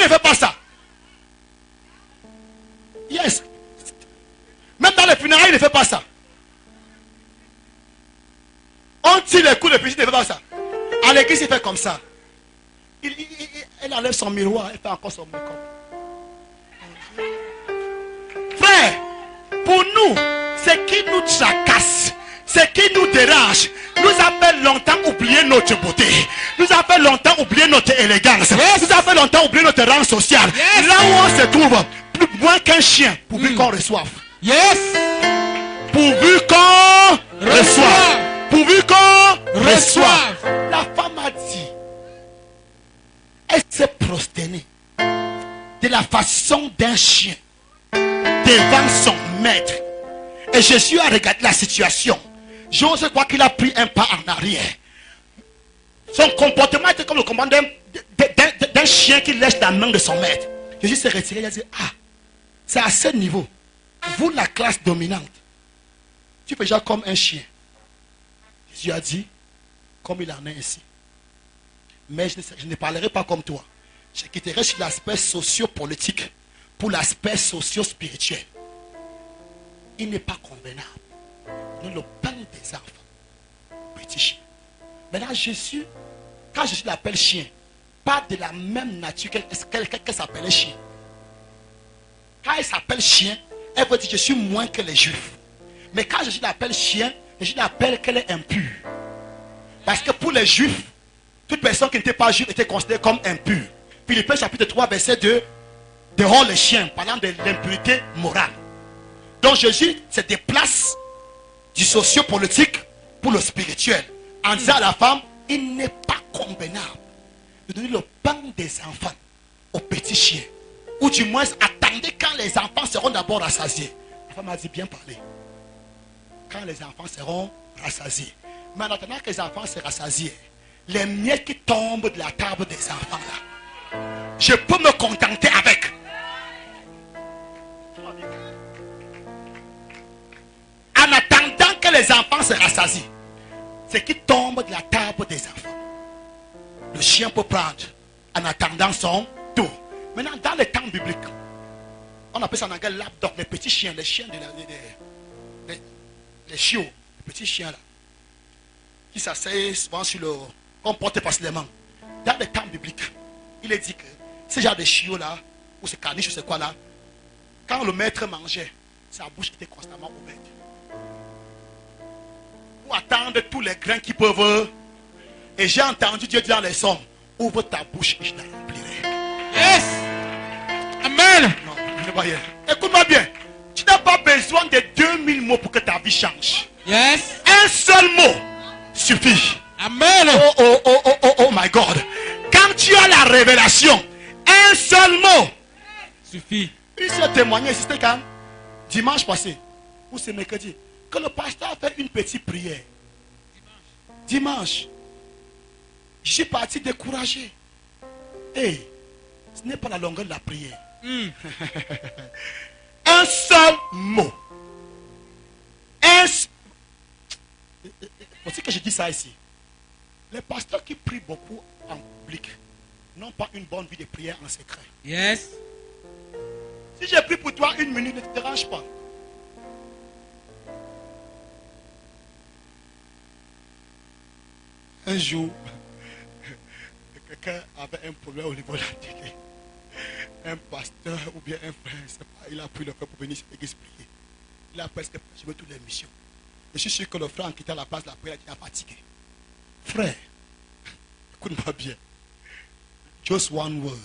ne fait pas ça. Yes. Même dans les funérailles, il ne fait pas ça. On tire les coups de piscine, il ne fait pas ça. À l'église, il fait comme ça. Elle enlève son miroir, elle fait encore son make-up. Frère, pour nous, ce qui nous tracasse, ce qui nous dérange, nous a fait longtemps oublier notre beauté. Nous a fait longtemps oublier notre élégance. Yes. Nous a fait longtemps oublier notre rang social. Yes. Là où on se trouve, plus moins qu'un chien, pourvu qu'on reçoive. Yes. Pourvu qu'on reçoive. Pourvu qu'on reçoive. Reçoive. La femme a dit, elle s'est prosternée de la façon d'un chien devant son maître. Et Jésus a regardé la situation. J'ose croire qu'il a pris un pas en arrière. Son comportement était comme le comportement d'un chien qui lèche la main de son maître. Jésus s'est retiré, il a dit, ah, c'est à ce niveau. Vous, la classe dominante, tu fais déjà comme un chien. Jésus a dit, comme il en est ici. Mais je ne parlerai pas comme toi. Je quitterai sur l'aspect socio-politique pour l'aspect socio-spirituel. Il n'est pas convenable. Nous le pain des enfants. Petit chien. Maintenant, Jésus, quand Jésus l'appelle chien, pas de la même nature qu'elle s'appelait chien. Quand elle s'appelle chien, elle veut dire je suis moins que les juifs. Mais quand Jésus l'appelle chien, Jésus l'appelle qu'elle est impure. Parce que pour les juifs, toute personne qui n'était pas juive était considérée comme impure. Philippiens chapitre 3, verset 2, dehors les chiens, parlant de l'impureté morale. Donc Jésus se déplace du socio-politique pour le spirituel. En disant à la femme, il n'est pas convenable de donner le pain des enfants aux petits chiens. Ou du moins, attendez quand les enfants seront d'abord rassasiés. La femme a dit bien parler. Quand les enfants seront rassasiés. Mais en attendant que les enfants se rassasient, les miettes qui tombent de la table des enfants là, je peux me contenter avec. En attendant que les enfants se rassasient, ce qui tombe de la table des enfants, le chien peut prendre en attendant son tour. Maintenant, dans les temps bibliques, on appelle ça en anglais lapdog, les petits chiens, les chiens les chiots, les petits chiens là, qui s'asseyent souvent sur le, qu'on porte facilement. Dans les temps bibliques, il est dit que ce genre de chiots là, ou ces caniches ou c'est quoi là, quand le maître mangeait, sa bouche était constamment ouverte. Pour attendre tous les grains qui peuvent. Et j'ai entendu Dieu dire dans les sommes, ouvre ta bouche et je la remplirai. Yes. Amen. Non, je ne vois rien. Écoute-moi bien. Tu n'as pas besoin de 2000 mots pour que ta vie change. Yes. Un seul mot suffit. Amen. Oh my God. Quand tu as la révélation, un seul mot Suffit. Il s'est témoigné, c'était quand dimanche passé, ou c'est mercredi, que le pasteur a fait une petite prière. Dimanche. Je suis parti découragé. Hey, ce n'est pas la longueur de la prière. Un seul mot. Voici que je dis ça ici. Les pasteurs qui prient beaucoup en public n'ont pas une bonne vie de prière en secret. Yes. Si j'ai pris pour toi 1 minute, ne te dérange pas. Un jour, quelqu'un avait un problème au niveau de la télé. Un pasteur ou bien un frère, je sais pas, il a pris le frère pour venir sur l'église prier. Il a presque joué toutes les missions. Je suis sûr que le frère en quittant la place de la prière, il a fatigué. Frère, écoute-moi bien. Just one word.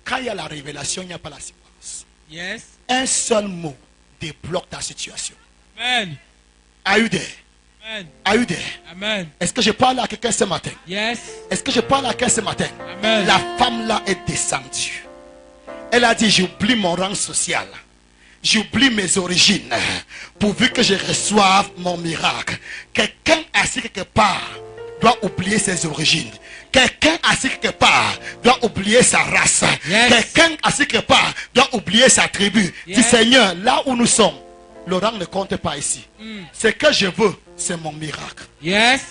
Quand il y a la révélation, il n'y a pas la séquence. Yes. Un seul mot débloque ta situation. Amen. Are you there? Amen. Are you there? Amen. Est-ce que je parle à quelqu'un ce matin? Yes. Est-ce que je parle à quelqu'un ce matin? Amen. La femme là est descendue. Elle a dit, j'oublie mon rang social. J'oublie mes origines. Pourvu que je reçoive mon miracle. Quelqu'un assis quelque part doit oublier ses origines. Quelqu'un assis quelque part doit oublier sa race. Yes. Quelqu'un assis quelque part doit oublier sa tribu. Yes. Dis Seigneur, là où nous sommes, le rang ne compte pas ici. Ce que je veux, c'est mon miracle. Yes.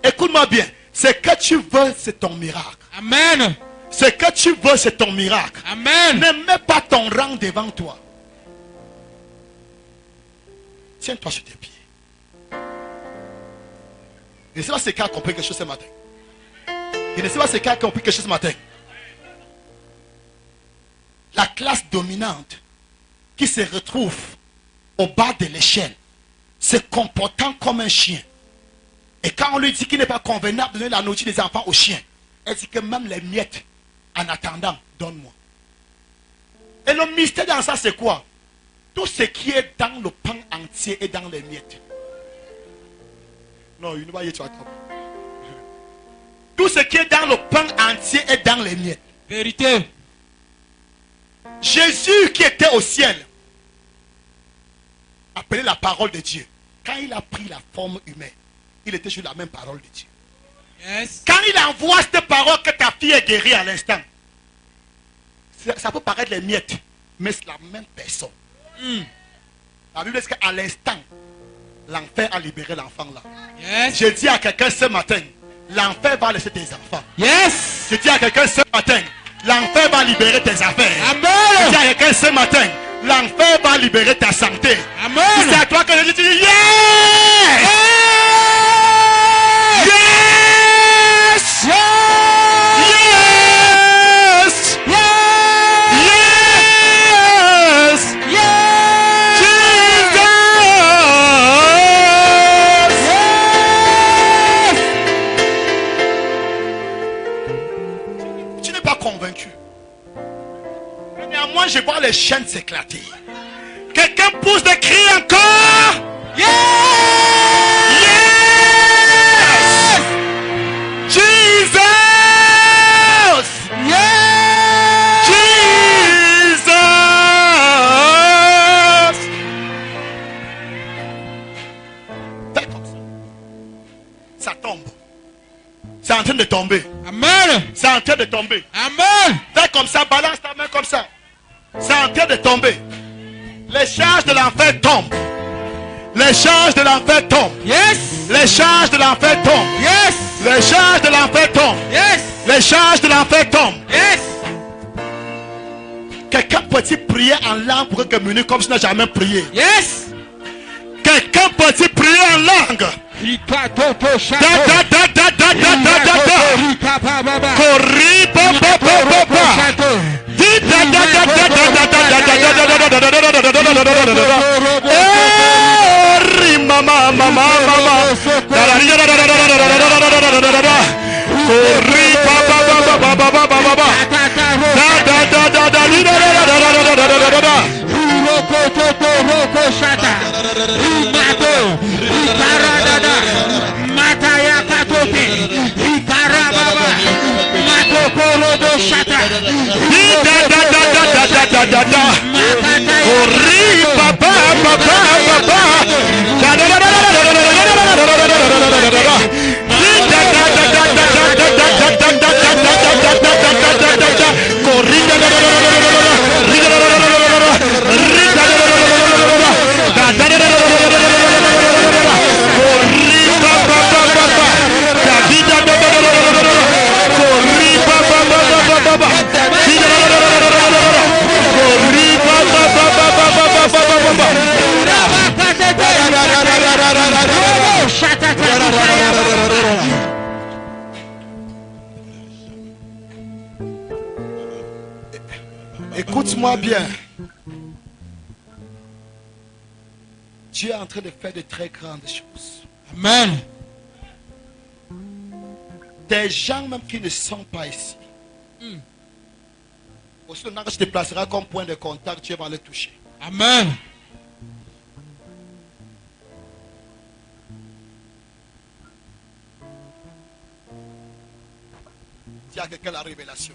Écoute-moi bien. Ce que tu veux, c'est ton miracle. Amen. Ce que tu veux, c'est ton miracle. Amen. Ne mets pas ton rang devant toi. Tiens-toi sur tes pieds. Je ne sais pas si quelqu'un a compris quelque chose ce matin. Je ne sais pas si quelqu'un a compris quelque chose ce matin. La classe dominante qui se retrouve au bas de l'échelle, se comportant comme un chien. Et quand on lui dit qu'il n'est pas convenable de donner la nourriture des enfants aux chiens, elle dit que même les miettes, en attendant, donne-moi. Et le mystère dans ça, c'est quoi? Tout ce qui est dans le pain entier est dans les miettes. Non, il ne va y être. Tout ce qui est dans le pain entier est dans les miettes. Vérité. Jésus qui était au ciel, appelé la parole de Dieu. Quand il a pris la forme humaine, il était sur la même parole de Dieu. Yes. Quand il envoie cette parole que ta fille est guérie à l'instant, ça peut paraître les miettes, mais c'est la même personne. La Bible dit qu'à l'instant, l'enfer a libéré l'enfant là. Yes. Je dis à quelqu'un ce matin, l'enfer va laisser tes enfants. Yes. Je dis à quelqu'un ce matin, l'enfer va libérer tes affaires. Amen. Je dis à quelqu'un ce matin, l'enfer va libérer ta santé. Amen. C'est à toi que je dis, yes! Yes! Yes. Yes! Yes! Yes. Jesus! Tu n'es pas convaincu. Mais néanmoins, je vois les chaînes s'éclater. Quelqu'un pousse des cris encore. Yes. Yes! Jesus! Yes. Jesus! Fais comme ça. Ça tombe. C'est en train de tomber. Amen. C'est en train de tomber. Amen. Fais comme ça, balance ta main comme ça. C'est en train de tomber. Les charges de l'enfer tombent. Les charges de l'enfer tombent. Yes. Les charges de l'enfer tombent. Yes. Les charges de l'enfer tombent. Yes. Les charges de l'enfer tombent. Yes. Quelqu'un peut-il prier en langue pour communier comme si n'a jamais prié? Yes. Quelqu'un peut-il prier en langue? Rika toto Da shato. da da da da da da da da. Rika pa baba. Corri pa pa pa pa pa. Di da da da da da da da da da da da da da da da da da. Ri mama mama mama. Da da da da da da da da da da da. Corri pa pa pa pa pa pa pa pa pa. Da da da da da da da da da da da. Roko toto roko shata. Rimato. Rikaradada. Mataya katote. Rikarababa. Mato korodo shata. Di da da da da da da da da da. Corri pa pa pa pa pa pa. Da da da da da da da da da da. Di da da da da da da da da da da da da da da da. Corri da da da da da da da. Ri da da da da da da. Ri da da da da da da da. Da da da da da da da. Corri pa pa pa pa pa. Da di da da da da da da. Corri pa pa pa pa pa pa. Di da da da da da da. Corri pa pa pa pa pa pa pa pa pa. Écoute-moi bien. Dieu est en train de faire de très grandes choses. Amen. Des gens même qui ne sont pas ici. Aussi, le se déplacera comme point de contact, Dieu va les toucher. Amen. Dis à quelqu'un la révélation.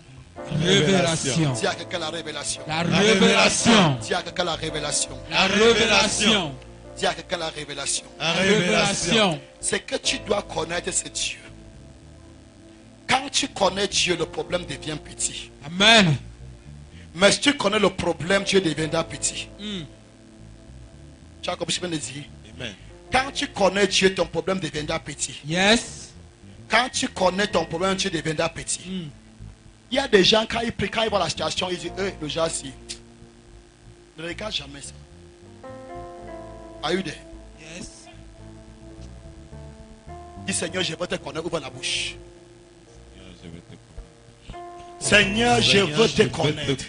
Révélation. Dis à quelqu'un la révélation. La révélation. Dis à quelqu'un la révélation. La révélation. Dis à quelqu'un la révélation. La révélation. C'est que tu dois connaître ce Dieu. Quand tu connais Dieu, le problème devient petit. Amen. Mais si tu connais le problème, Dieu deviendra petit. Tu as compris ce que je viens de dire? Amen. Quand tu connais Dieu, ton problème deviendra petit. Yes. Quand tu connais ton problème, Dieu deviendra petit. Il y a des gens, quand ils prient, quand ils voient la situation, ils disent, le genre, si. Ne regarde jamais ça. Are you there? Yes. Dis, Seigneur, je veux te connaître, ouvre la bouche. Seigneur, je veux te Seigneur, je veux te connaître.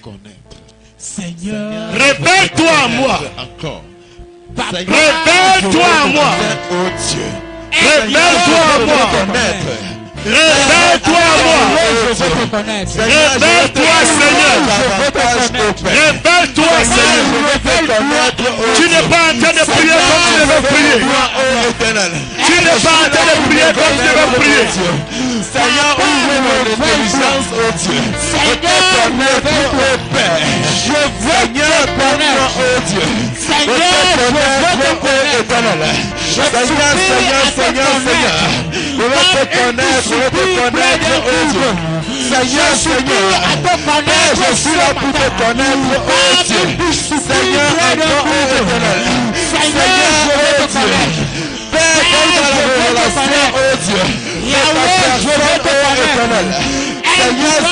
Seigneur, Révèle-toi à moi. Encore. Révèle-toi à moi. Oh Dieu. Révèle-toi à moi. Révèle-toi à moi. je veux te connaître. Révèle-toi, Seigneur. Révèle-toi, Seigneur. Tu n'es pas en train de prier comme tu devais prier. Tu n'es pas en train de prier comme tu devais prier. Seigneur, ouvre mon intelligence, oh Dieu. Seigneur, Révèle-toi, Père. Je veux Seigneur, donne-moi, oh Dieu. Seigneur, je veux te connaître. Seigneur. Je veux te connaître, oh Dieu. Seigneur, je suis là pour te connaître, oh Dieu. Seigneur, encore, oh éternel. Seigneur, je veux te connaître. Père, donne la révélation, oh Dieu. Je veux te connaître. Seigneur.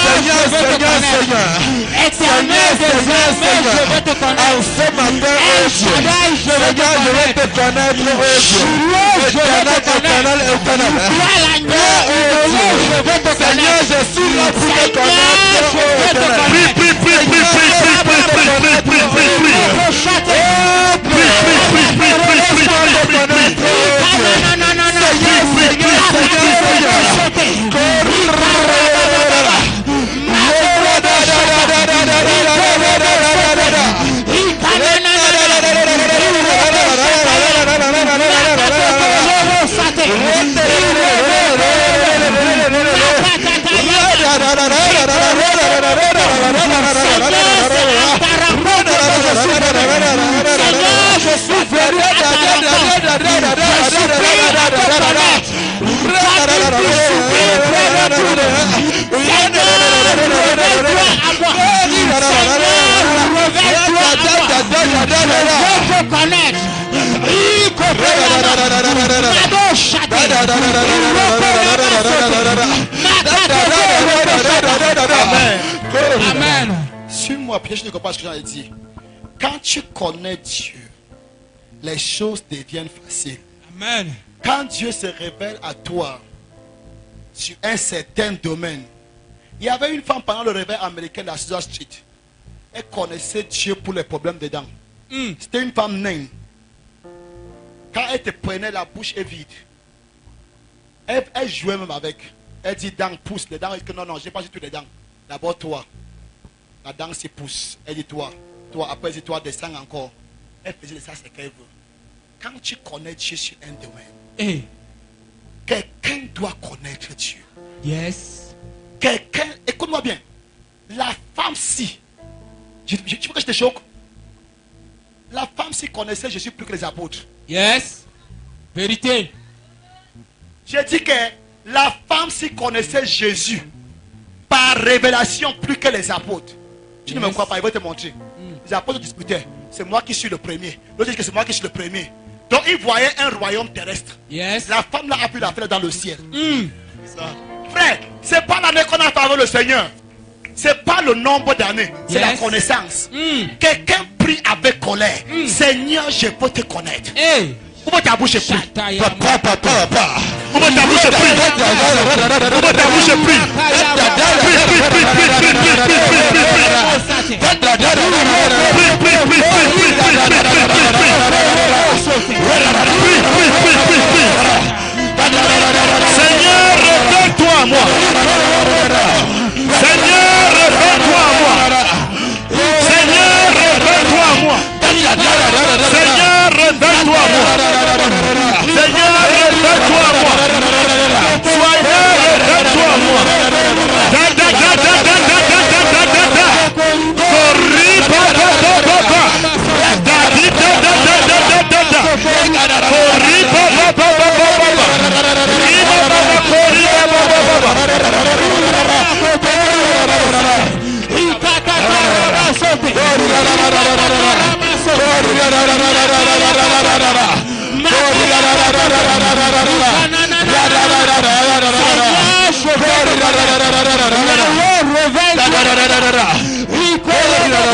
En ce matin, oh Dieu. Seigneur, je veux te connaître, oh Dieu. Éternel. Seigneur, je suis là pour te connaître, oh éternel. Amen. Suis-moi, puis je ne comprends pas ce que j'en ai dit. Quand tu connais Dieu, les choses deviennent faciles. Amen. Quand Dieu se révèle à toi sur un certain domaine, il y avait une femme pendant le réveil américain de la Caesar Street. Elle connaissait Dieu pour les problèmes des dents. C'était une femme naine. Quand elle te prenait, la bouche est vide. Elle jouait même avec. Elle dit dents pousse. Les dents, elle dit non, j'ai pas dit toutes les dents. D'abord toi. La dent se pousse. Elle dit toi. Après elle dit toi, descends encore. Elle faisait ça, c'est qu'elle veut. Quand tu connais Dieu sur un domaine, quelqu'un doit connaître Dieu. Yes. Quelqu'un, écoute-moi bien. La femme-ci, tu veux que je te choque? La femme-ci connaissait Jésus plus que les apôtres. Yes. Vérité. J'ai dit que la femme-ci connaissait Jésus par révélation plus que les apôtres. Tu ne me crois pas, il va te montrer. Les apôtres discutaient. C'est moi qui suis le premier. L'autre dit que c'est moi qui suis le premier. Donc ils voyaient un royaume terrestre. Yes. La femme là a pu la faire dans le ciel. Frère, c'est pas l'année qu'on a fait avec le Seigneur. C'est pas le nombre d'années. C'est la connaissance. Quelqu'un prie avec colère. Seigneur, je veux te connaître. Ouvre ta bouche et prie. Papa. Ouvre ta bouche et prie. Ouvre ta bouche et prie. Seigneur, révèle-toi à moi. Seigneur, révèle-toi à moi. Seigneur, révèle-toi à moi. Seigneur, révèle-toi à moi. Seigneur, révèle-toi à moi. Seigneur, révèle-toi à moi.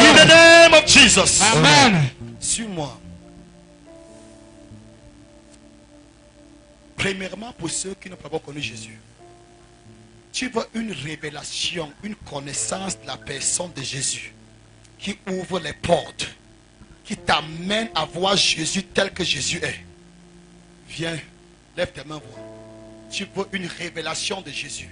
In the name of Jesus. Amen. Suis-moi. Premièrement, pour ceux qui n'ont pas encore connu Jésus, tu veux une révélation, une connaissance de la personne de Jésus qui ouvre les portes, qui t'amène à voir Jésus tel que Jésus est. Viens, lève tes mains, vois. Tu veux une révélation de Jésus.